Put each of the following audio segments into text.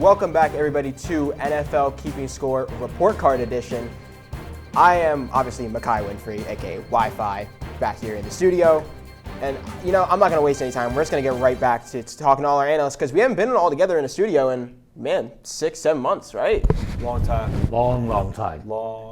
welcome back everybody to NFL Keeping Score Report Card Edition. I am obviously Mekhi Winfrey, aka Wi-Fi, back here in the studio. And, I'm not going to waste any time. We're just going to get right back to talking to all our analysts because we haven't been all together in the studio in, 6-7 months, right? Long time. Long time.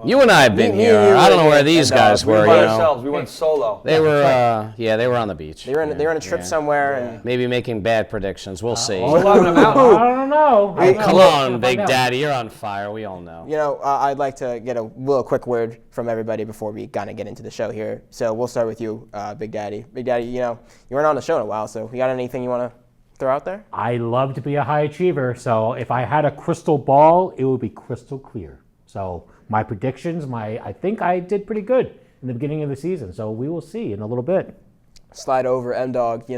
You and I have been here. I don't know where these guys were. We were by ourselves. We went solo. They were, they were on the beach. They were on a trip somewhere. And maybe making bad predictions. We'll see. I don't know. Come on, Big Daddy. You're on fire. We all know. I'd like to get a little quick word from everybody before we kind of get into the show here. So we'll start with you, Big Daddy. Big Daddy, you weren't on the show in a while, so you got anything you want to throw out there? I love to be a high achiever, so if I had a crystal ball, it would be crystal clear. So my predictions, I think I did pretty good in the beginning of the season, so we will see in a little bit. Slide over, M-Dog,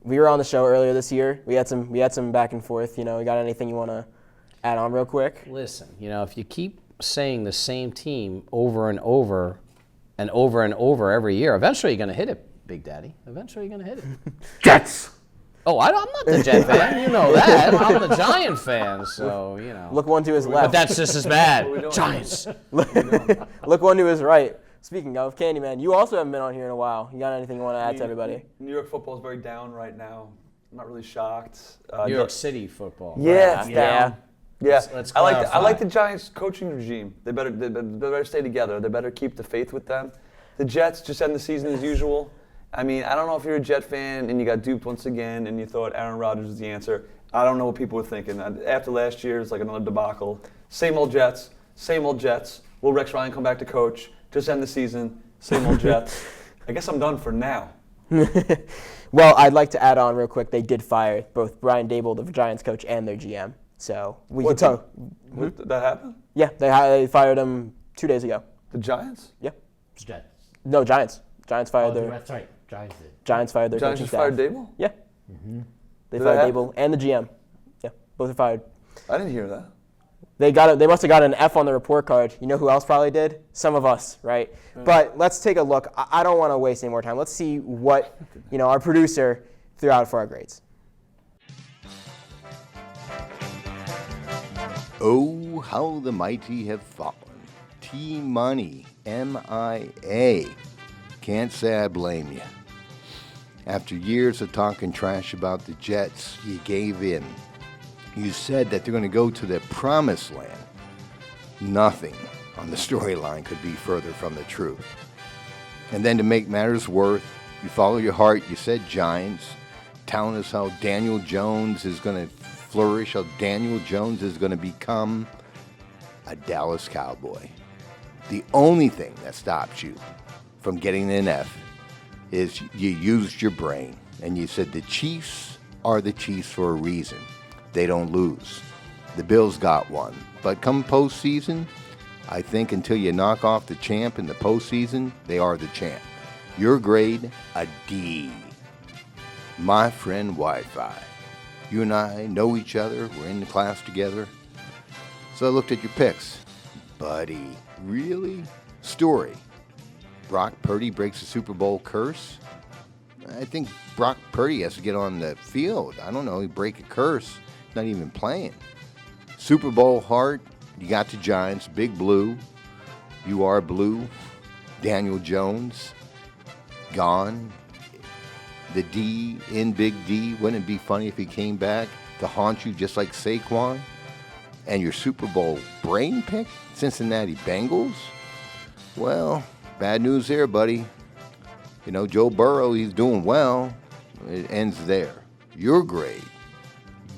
we were on the show earlier this year. We had some back and forth, you got anything you want to add on real quick? Listen, if you keep saying the same team over and over and over and over every year, eventually you're going to hit it, Big Daddy. Eventually you're going to hit it. Jets! Oh, I'm not the Jet fan. You know that. I'm the Giant fan, so, Look one to his left. But that's just as bad. Giants. Look one to his right. Speaking of, Candyman, you also haven't been on here in a while. You got anything you want to add to everybody? New York football is very down right now. I'm not really shocked. New York City football. Yeah, it's down. Yeah, Let's I like the Giants coaching regime. They better stay together. They better keep the faith with them. The Jets just end the season as usual. I don't know if you're a Jet fan and you got duped once again and you thought Aaron Rodgers was the answer. I don't know what people were thinking. After last year, it's like another debacle. Same old Jets. Will Rex Ryan come back to coach? Just end the season. Same old Jets. I guess I'm done for now. Well, I'd like to add on real quick. They did fire both Brian Daboll, the Giants coach, and their GM. So we can talk. That happened? Yeah, they fired him 2 days ago. The Giants? Yeah. Jets. No, Giants. Giants fired their. That's right. Giants did. Giants fired their Giants coaching just staff. fired Daboll? Yeah. Mm-hmm. They Did fired that Daboll and the GM. Yeah, both are fired. I didn't hear that. They must have got an F on the report card. You know who else probably did? Some of us, right? But let's take a look. I don't want to waste any more time. Let's see what our producer threw out for our grades. Oh, how the mighty have fallen. T-Money, M-I-A. Can't say I blame you. After years of talking trash about the Jets, you gave in. You said that they're going to go to the promised land. Nothing on the storyline could be further from the truth. And then to make matters worse, you follow your heart. You said Giants, telling us how Daniel Jones is going to flourish, how Daniel Jones is going to become a Dallas Cowboy. The only thing that stops you from getting an F is you used your brain and you said the Chiefs are the Chiefs for a reason. They don't lose. The Bills got one. But come postseason, I think until you knock off the champ in the postseason, they are the champ. Your grade, a D. My friend Wi-Fi. You and I know each other. We're in the class together. So I looked at your picks. Buddy, really? Story. Brock Purdy breaks the Super Bowl curse? I think Brock Purdy has to get on the field. I don't know. He break a curse. He's not even playing. Super Bowl heart. You got the Giants. Big Blue. You are blue. Daniel Jones. Gone. The D in Big D. Wouldn't it be funny if he came back to haunt you just like Saquon? And your Super Bowl brain pick? Cincinnati Bengals? Well, bad news there, buddy. Joe Burrow, he's doing well. It ends there. Your grade,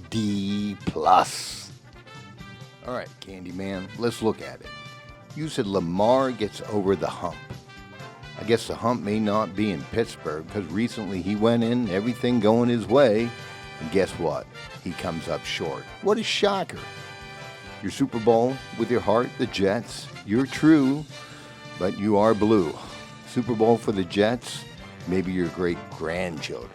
D+. All right, Candyman, let's look at it. You said Lamar gets over the hump. I guess the hump may not be in Pittsburgh because recently he went in, everything going his way, and guess what? He comes up short. What a shocker. Your Super Bowl with your heart, the Jets. You're true, but you are blue. Super Bowl for the Jets, maybe your great-grandchildren.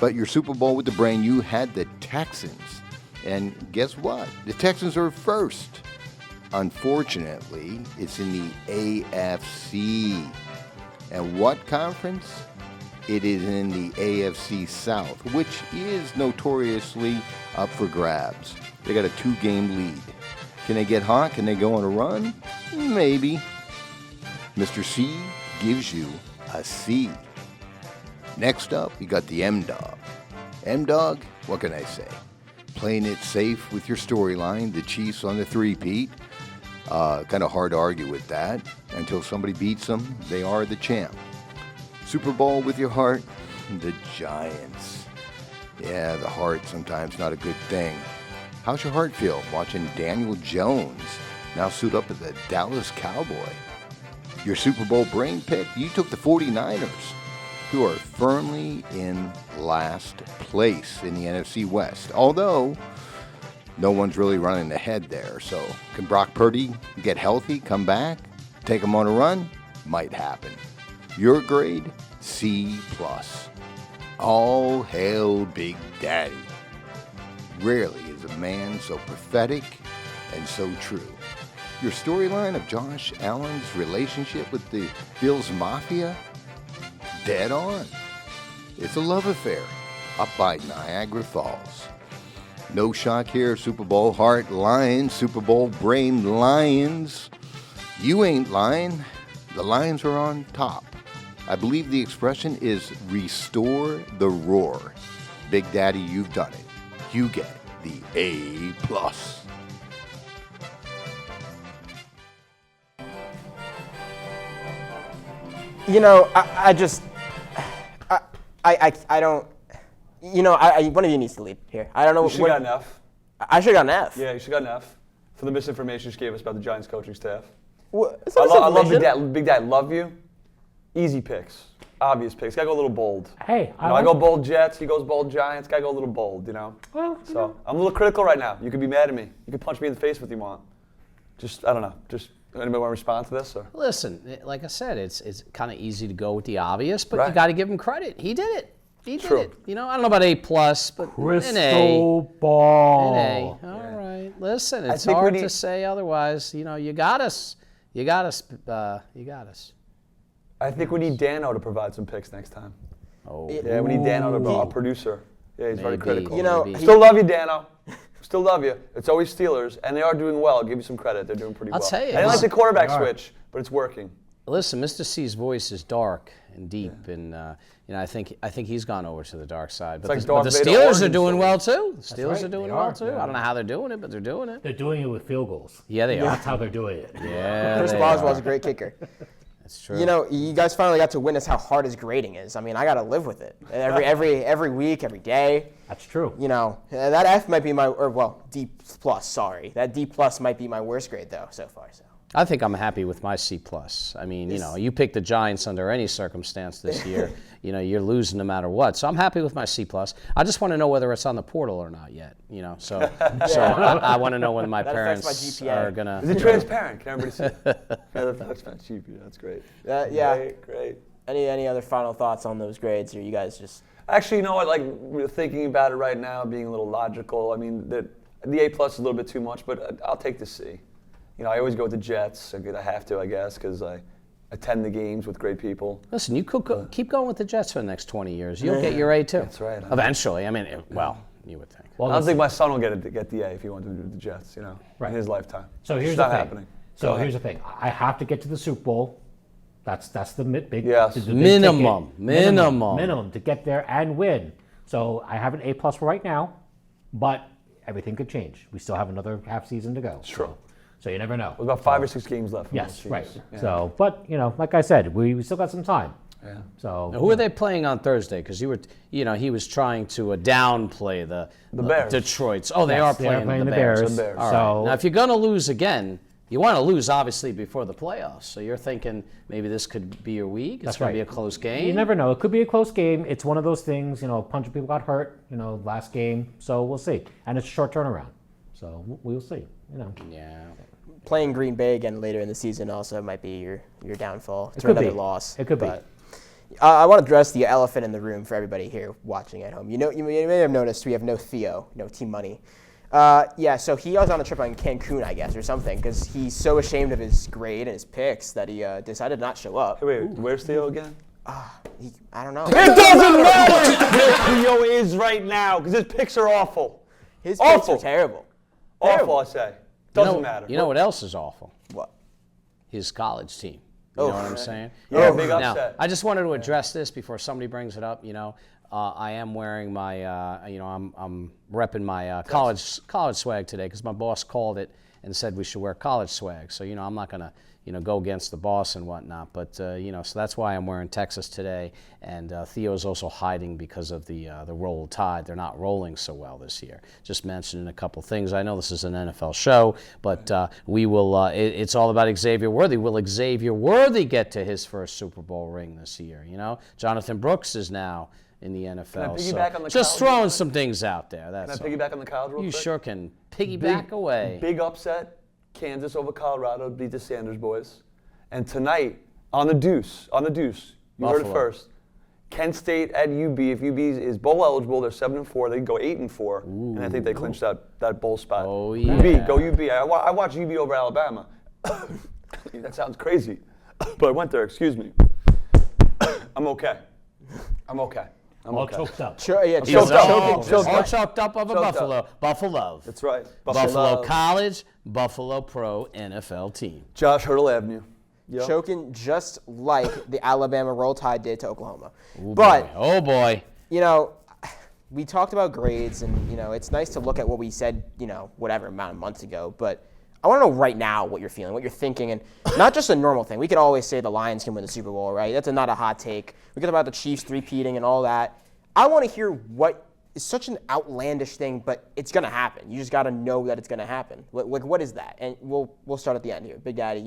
But your Super Bowl with the brain, you had the Texans. And guess what? The Texans are first. Unfortunately, it's in the AFC. And what conference? it is in the AFC South, which is notoriously up for grabs. They got a 2-game lead. Can they get hot? Can they go on a run? Maybe. Mr. C gives you a C. Next up, you got the M-Dog. M-Dog, what can I say? Playing it safe with your storyline, the Chiefs on the three-peat. Kind of hard to argue with that. Until somebody beats them, they are the champ. Super Bowl with your heart, the Giants. Yeah, the heart sometimes not a good thing. How's your heart feel watching Daniel Jones now suit up as a Dallas Cowboy? Your Super Bowl brain pick, you took the 49ers, who are firmly in last place in the NFC West. Although, no one's really running ahead there. So, can Brock Purdy get healthy, come back, take him on a run? Might happen. Your grade, C+. All hail Big Daddy. Rarely is a man so prophetic and so true. Your storyline of Josh Allen's relationship with the Bills Mafia? Dead on. It's a love affair up by Niagara Falls. No shock here, Super Bowl heart Lions, Super Bowl brain Lions. You ain't lying. The Lions are on top. I believe the expression is restore the roar. Big Daddy, you've done it. You get the A+. You know, I don't. You know, one of you needs to lead here. I don't know. You should have got an F. I should have got an F. Yeah, you should have got an F for the misinformation you just gave us about the Giants coaching staff. What? I love Big Dad. Love you. Easy picks. Obvious picks. Gotta go a little bold. Hey, I go bold Jets. He goes bold Giants. Gotta go a little bold, you know? Well, So I'm a little critical right now. You could be mad at me. You could punch me in the face if you want. Just, I don't know. Just, anybody want to respond to this? Or? Listen, like I said, it's kind of easy to go with the obvious, but Right. you got to give him credit. He did it. He did True. it. You know, I don't know about A+, but crystal an A. ball. An A. All right. Listen, it's think we hard need- to say otherwise. You know, you got us. You got us. You got us. I think we need Dano to provide some picks next time. Oh, Yeah, we need Dano to be our producer. Yeah, he's very Maybe. critical. You know, Maybe. Still love you, Dano. Still love you. It's always Steelers, and they are doing well. I'll give you some credit. They're doing pretty I'll well. tell you, I didn't like the listen. quarterback They are. switch, but it's working. Listen, Mr. C's voice is dark and deep, and you know, I think he's gone over to the dark side. But like the Darth Vader Steelers are origin doing story. well too. The Steelers right, are doing they well are, too. yeah. I don't know how they're doing it, but they're doing it. They're doing it with field goals. Yeah, they are. That's how they're doing it. Yeah, Chris they Boswell's are. a great kicker. That's true. You know, you guys finally got to witness how hard his grading is. I mean, I got to live with it every week, every day. That's true. You know, that F might be D+. Sorry, that D+ might be my worst grade though so far. So. I think I'm happy with my C+. I mean, you know, you pick the Giants under any circumstance this year, you know, you're losing no matter what. So I'm happy with my C+. I just want to know whether it's on the portal or not yet, you know. So I want to know whether my That affects my parents GPA. are going Is it to. transparent? Can everybody see it? That's not cheap. That's great. Yeah. Great. Any other final thoughts on those grades, or you guys just? Actually, you know what? Like, we're thinking about it right now, being a little logical. I mean, the A+ is a little bit too much, but I'll take the C. You know, I always go with the Jets. I have to, I guess, because I attend the games with great people. Listen, you could keep going with the Jets for the next 20 years. You'll get your A too. That's right. Eventually. I mean, well, you would think. Well, I don't think my son will get the A if he wanted to do the Jets, you know, Right. in his lifetime. So here's It's the not thing. happening. So Go ahead. here's the thing. I have to get to the Super Bowl. That's the big Yes. the big Minimum. ticket. Minimum. Minimum to get there and win. So I have an A+ for right now, but everything could change. We still have another half season to go. True. So you never know. We've got 5 or 6 games left. from Yes, those right. teams. Yeah. So, but you know, like I said, we still got some time. Yeah. So Now, who are they playing on Thursday? Because he was trying to downplay the Bears. Detroit's. Oh, they Yes, are playing the Bears. Bears. The Bears. All right. So Now, if you're going to lose again, you want to lose obviously before the playoffs. So you're thinking maybe this could be your week. It's That's going to be a right. close game. you never know. It could be a close game. It's one of those things. You know, a bunch of people got hurt. You know, last game. So we'll see. And it's a short turnaround. So we'll see. You know. Yeah. Playing Green Bay again later in the season also might be your downfall. It's could another be. loss. It could be. but, I want to address the elephant in the room for everybody here watching at home. You know, you may have noticed we have no Theo, no Team Money. Yeah, so he was on a trip on Cancun, I guess, or something, because he's so ashamed of his grade and his picks that he decided not to show up. Hey, wait, where's Theo again? I don't know. It doesn't matter where Cleo is right now because his picks are awful. His picks Awful. are terrible. Awful, I say. Doesn't matter. You know what else is awful? What? His college team. You know what I'm saying? Yeah, big Now, upset. I just wanted to address this before somebody brings it up. I am wearing my, I'm repping my college swag today because my boss called it and said we should wear college swag. So, I'm not going to, go against the boss and whatnot. But, so that's why I'm wearing Texas today. And Theo's also hiding because of the Roll Tide. They're not rolling so well this year. Just mentioning a couple things. I know this is an NFL show, but we will, it's all about Xavier Worthy. Will Xavier Worthy get to his first Super Bowl ring this year? Jonathan Brooks is now in the NFL. piggyback on the just college throwing some things out there. That's Can I piggyback on the college real you quick? sure can piggyback away. Big upset. Kansas over Colorado beat the Sanders boys. And tonight, on the deuce, you heard it Buffalo. first. Kent State at UB. If UB is bowl eligible, they're 7-4. They can go 8-4, and I think they clinched that bowl spot. Oh, yeah. UB, go UB. I watched UB over Alabama. That sounds crazy, but I went there. Excuse me. I'm okay. I'm okay. All choked up. Choked up. All choked up of a Choked Buffalo. Buffalo. That's right. Buffalo College, Buffalo Pro NFL team. Josh Hurdle Avenue. Yep. Choking just like the Alabama Roll Tide did to Oklahoma. Ooh, But, boy. Oh boy. we talked about grades, and, it's nice to look at what we said, whatever amount of months ago. But I want to know right now what you're feeling, what you're thinking, and not just a normal thing. We could always say the Lions can win the Super Bowl, right? That's not a hot take. We could talk about the Chiefs three-peating and all that. I want to hear what is such an outlandish thing, but it's going to happen. You just got to know that it's going to happen. What is that? And we'll start at the end here. Big Daddy,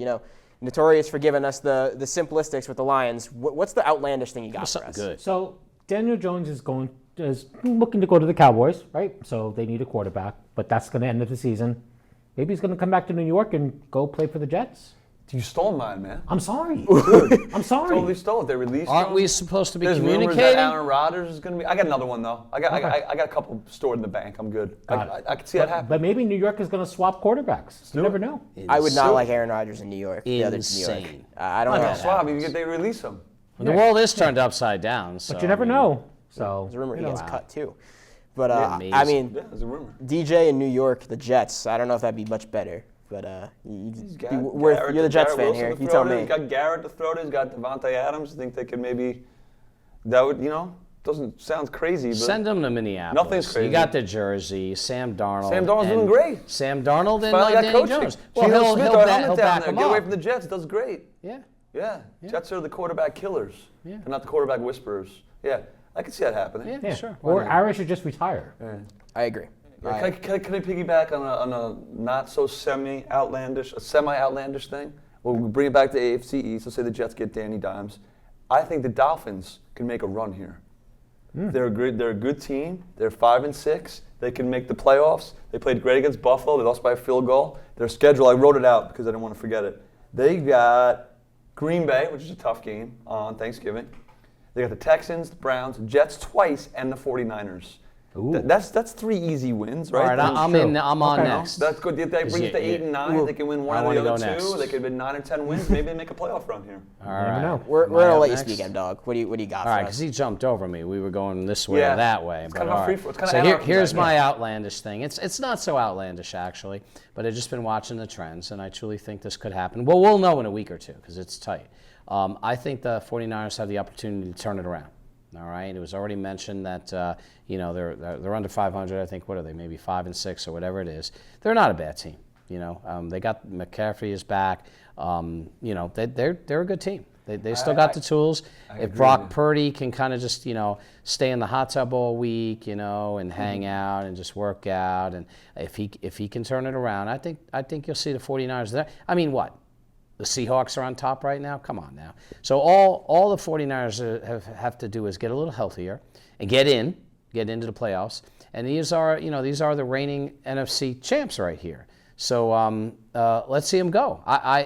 notorious for giving us the simplistics with the Lions. What's the outlandish thing you got for us? Good. So Daniel Jones is looking to go to the Cowboys, right? So they need a quarterback, but that's going to end of the season. Maybe he's going to come back to New York and go play for the Jets. You stole mine, man. I'm sorry. I'm sorry. Totally stole it. They released Aren't him. we supposed to be There's rumors communicating? that Aaron Rodgers is going to be. I got another one though. I got a couple stored in the bank. I'm good. I can see that happen. But maybe New York is going to swap quarterbacks. You never know. I would not like Aaron Rodgers in New York. The other New York. Insane. I don't Not know. gonna swap. They release him. The world is turned upside down. So, But you never know. So There's a rumor he gets Wow. cut too. But amazing. I mean, Yeah, there's a rumor. DJ in New York, the Jets. I don't know if that'd be much better. But you're Garrett- the Jets Garrett fan Wilson here. to You throw tell to. me. He's got Garrett to throw to. He's got Devontae Adams. I think they could maybe. That would doesn't sound crazy, but Send them to Minneapolis. Nothing's crazy. You got the jersey, Sam Darnold. Sam Darnold's and doing great. Sam Darnold and finally got Danny coaching. Jones. Geno Well, Smith, he'll our back helmet down back there. him Get away up. from the Jets. Does great. Yeah. Yeah. Jets are the quarterback killers. Yeah. They're not the quarterback whisperers. Yeah, I can see that happening. Yeah, sure. Or Aaron should just retire. I agree. Yeah, can I piggyback on a not so semi-outlandish thing? We'll bring it back to AFC East. Let's say the Jets get Danny Dimes. I think the Dolphins can make a run here. They're a good team. They're 5-6. They can make the playoffs. They played great against Buffalo. They lost by a field goal. Their schedule, I wrote it out because I didn't want to forget it. They got Green Bay, which is a tough game on Thanksgiving. They got the Texans, the Browns, Jets twice, and the 49ers. That's 3 easy wins, right? All right, I'm on next. That's good. If they bring it to 8 and 9, they can win one I of the wanna other go 2. next. They could win 9 or 10 wins. Maybe they make a playoff run here. All right. know. We're Am I gonna up let you next? speak, M Dog. What do you got All right, for because us? he jumped over me. We were going this way Yeah. or that way. It's but kind of a all right. free- it's kind of So anarchy here's right my now. outlandish thing. It's not so outlandish actually, but I've just been watching the trends, and I truly think this could happen. Well, we'll know in a week or two because it's tight. I think the 49ers have the opportunity to turn it around. All right, it was already mentioned that they're under 500. I think what are they? Maybe 5-6 or whatever it is. They're not a bad team. They got McCaffrey is back. They're a good team. They still got the tools. If Brock Purdy can kind of just stay in the hot tub all week, and hang out and just work out, and if he can turn it around, I think you'll see the 49ers there. I mean, what? The Seahawks are on top right now? Come on now. So all the 49ers have to do is get a little healthier and get into the playoffs. And these are the reigning NFC champs right here. So let's see them go.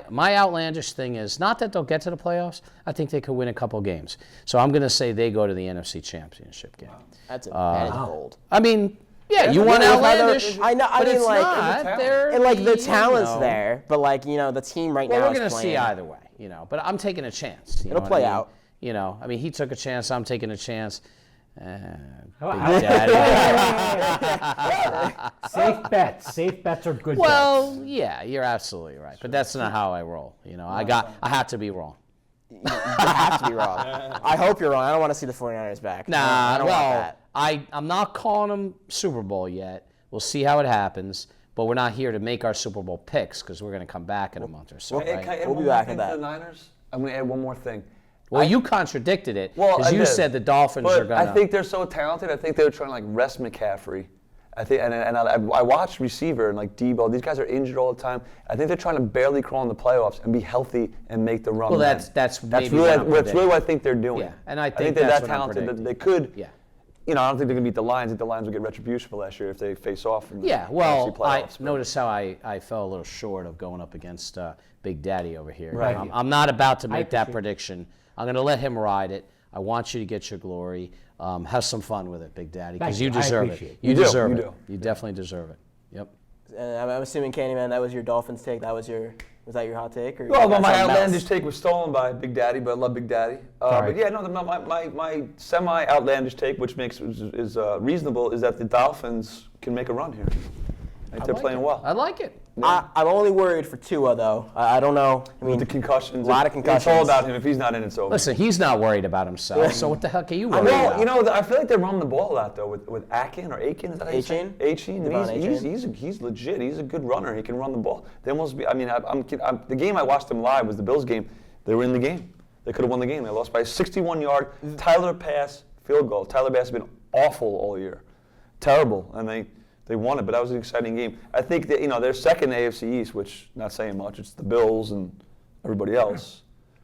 My outlandish thing is not that they'll get to the playoffs. I think they could win a couple games. So I'm going to say they go to the NFC Championship game. That's that is bold. I mean, yeah, you want outlandish. I know. I but mean, it's like, not. They're and like the you talent's know. there, but like the team right Well, now we're is going to see playing. either way, but I'm taking a chance. It'll play out. You know, I mean, he took a chance. I'm taking a chance. Big I- Daddy. Safe bets. Safe bets are good Well, bets. yeah, you're absolutely right. But that's not how I roll. You know, I have to be wrong. You have to be wrong. I hope you're wrong. I don't want to see the 49ers back. Nah, I don't want well, that. I'm not calling them Super Bowl yet. We'll see how it happens. But we're not here to make our Super Bowl picks because we're going to come back in a month or so. Hey, Right? can I add We'll one be more back thing at to that. the Niners? I'm going to add one more thing. Well, you contradicted it Well, because I you did. said the Dolphins are But going to. I think they're so talented. I think they were trying to like rest McCaffrey. I think, and I watched receiver and like Debo. These guys are injured all the time. I think they're trying to barely crawl in the playoffs and be healthy and make the run. Well, then. that's maybe really what I'm that's really predicting. what I think they're doing. Yeah, and I think they're that's that what I'm talented that predicting. they could. Yeah. You know, I don't think they're going to beat the Lions. I think the Lions will get retribution for last year if they face off. In the Yeah, well, NFC playoffs. notice how I fell a little short of going up against Big Daddy over here. Right. I'm not about to make that appreciate it. prediction. I'm going to let him ride it. I want you to get your glory. Have some fun with it, Big Daddy, because Thank you you. I deserve appreciate it. it. You You do, deserve you it. do. You definitely deserve it. Yep. I'm assuming, Candyman, that was your Dolphins take. Was that your hot take? Or Well, you got my something else? outlandish take was stolen by Big Daddy, but I love Big Daddy. Sorry. But yeah, no, my semi-outlandish take, which is reasonable, is that the Dolphins can make a run here. I think they're like playing it. well. I like it. I'm only worried for Tua, though. I don't know. I mean, With the concussions. a lot of It's all concussions. about him. If he's not in, it's over. Listen, he's not worried about himself, so what the heck are you worried Well, about? you know, I feel like they're running the ball a lot though with Akin or Akin. Is that how you say it? Achane? Devon He's legit. He's a good runner. He can run the ball. They almost be. I mean, the game I watched them live was the Bills game. They were in the game. They could have won the game. They lost by a 61-yard Tyler pass field goal. Tyler Bass has been awful all year, terrible, and they won it. But that was an exciting game. I think that they're second in the AFC East, which not saying much. It's the Bills and everybody else.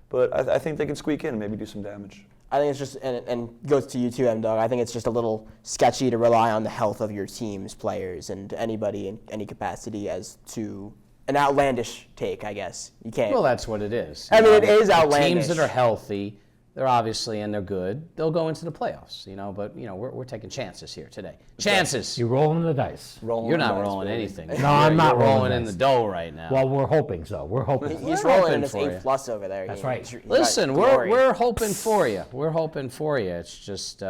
But I think they can squeak in and maybe do some damage. I think it's just, and goes to you too, M-Dog. I think it's just a little sketchy to rely on the health of your team's players and anybody in any capacity as to an outlandish take, I guess. You can't. Well, that's what it is. I mean, it is The outlandish. teams that are healthy, they're obviously, and they're good, they'll go into the playoffs, but, we're taking chances here today. Chances. You're rolling the dice. You're not rolling anything. No, I'm not You're rolling rolling in dice. the dough right now. Well, we're hoping so. We're hoping. He's We're rolling hoping in his for A you. plus over there. That's right. He's got Listen, glory. we're hoping for you. We're hoping for you. It's just,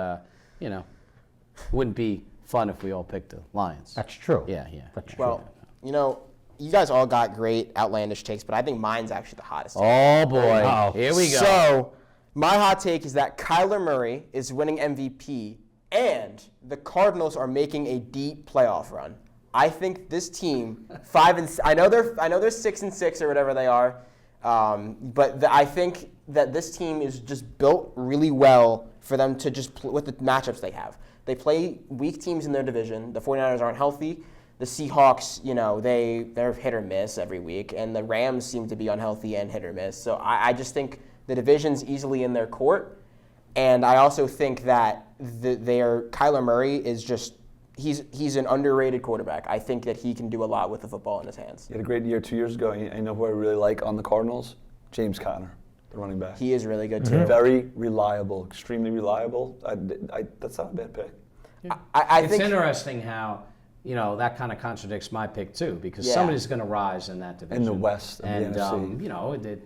wouldn't be fun if we all picked the Lions. That's true. Yeah. That's true. Well, you guys all got great outlandish takes, but I think mine's actually the hottest. take. Oh boy, Uh-oh. here we go. So, my hot take is that Kyler Murray is winning MVP and the Cardinals are making a deep playoff run. I think this team, I know they're 6-6 or whatever they are, but I think that this team is just built really well for them to just with the matchups they have. They play weak teams in their division. The 49ers aren't healthy. The Seahawks, they're hit or miss every week, and the Rams seem to be unhealthy and hit or miss. So I just think the division's easily in their court, and I also think that Kyler Murray is just he's an underrated quarterback. I think that he can do a lot with the football in his hands. He had a great year 2 years ago. I know who I really like on the Cardinals? James Conner, the running back. He is really good too. Very reliable, extremely reliable. That's not a bad pick. I It's think interesting how that kind of contradicts my pick too, because Yeah. somebody's going to rise in that division. In the West of the and NFC. the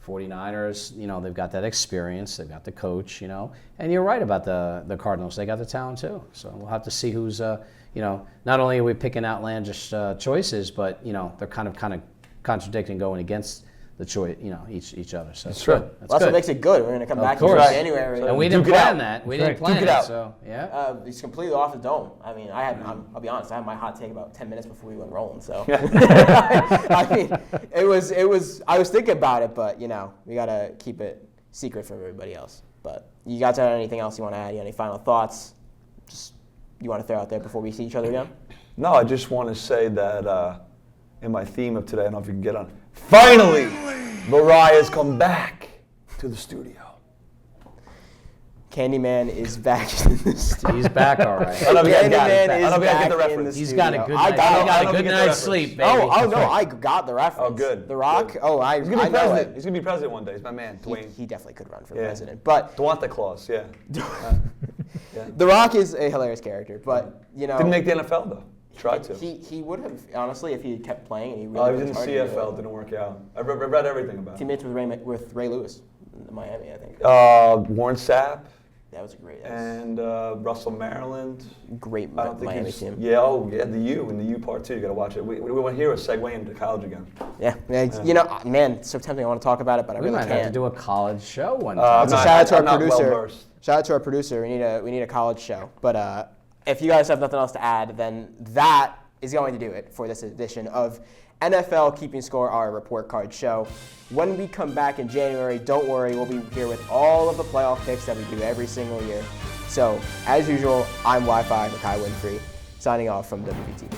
49ers, they've got that experience, they've got the coach, and you're right about the Cardinals. They got the talent too. So we'll have to see who's, not only are we picking outlandish choices, but they're kind of contradicting, going against the choice, each other. So it's true. good. That's that's good. what makes it good. We're gonna come back in course. January. And we didn't Duke it plan out. that. We That's didn't right. plan Duke it it. out. So yeah. He's completely off the dome. I mean, I'll be honest. I had my hot take about 10 minutes before we went rolling. So, I mean, it was. I was thinking about it, but we gotta keep it secret from everybody else. But you guys have anything else you want to add? Any final thoughts? Just you want to throw out there before we see each other again? No, I just want to say that in my theme of today, I don't know if you can get on. Finally, Mariah's come back to the studio. Candyman is back in the studio. He's back all right. I don't know if you guys got it. Candyman I is don't know if you guys back get the in reference. the He's got a studio. good I night. got He it. got a I good don't get the night's reference. sleep, baby. Oh no, I got the reference. Oh, good. The Rock. Good. Oh, I He's gonna be know president. it. He's gonna be president one day. He's my man, He, Dwayne. he definitely could run for Yeah. president. But Dwanta Claus, yeah. The Rock is a hilarious character. But Didn't make the NFL though. Tried to. He would have, honestly, if he kept playing and he really Oh, he was in worked the hard to do CFL. it. Didn't work out. I read everything about it. Teammates with Ray Lewis. Miami, I think. Warren Sapp That was a great. and Russell Maryland. Great I don't think Miami he's, team. Yeah, the U and the U part two. You got to watch it. We want to hear a segue into college again. Yeah, you know, man, it's so tempting. I want to talk about it, but I We really might can't. have to do a college show one I'm time. So not- shout out to I'm our not producer. well-versed. Shout out to our producer. We need a college show. But if you guys have nothing else to add, then that is going to do it for this edition of NFL Keeping Score, our report card show. When we come back in January, don't worry, we'll be here with all of the playoff picks that we do every single year. So, as usual, I'm Wi-Fi Makai Winfrey, signing off from WVTV.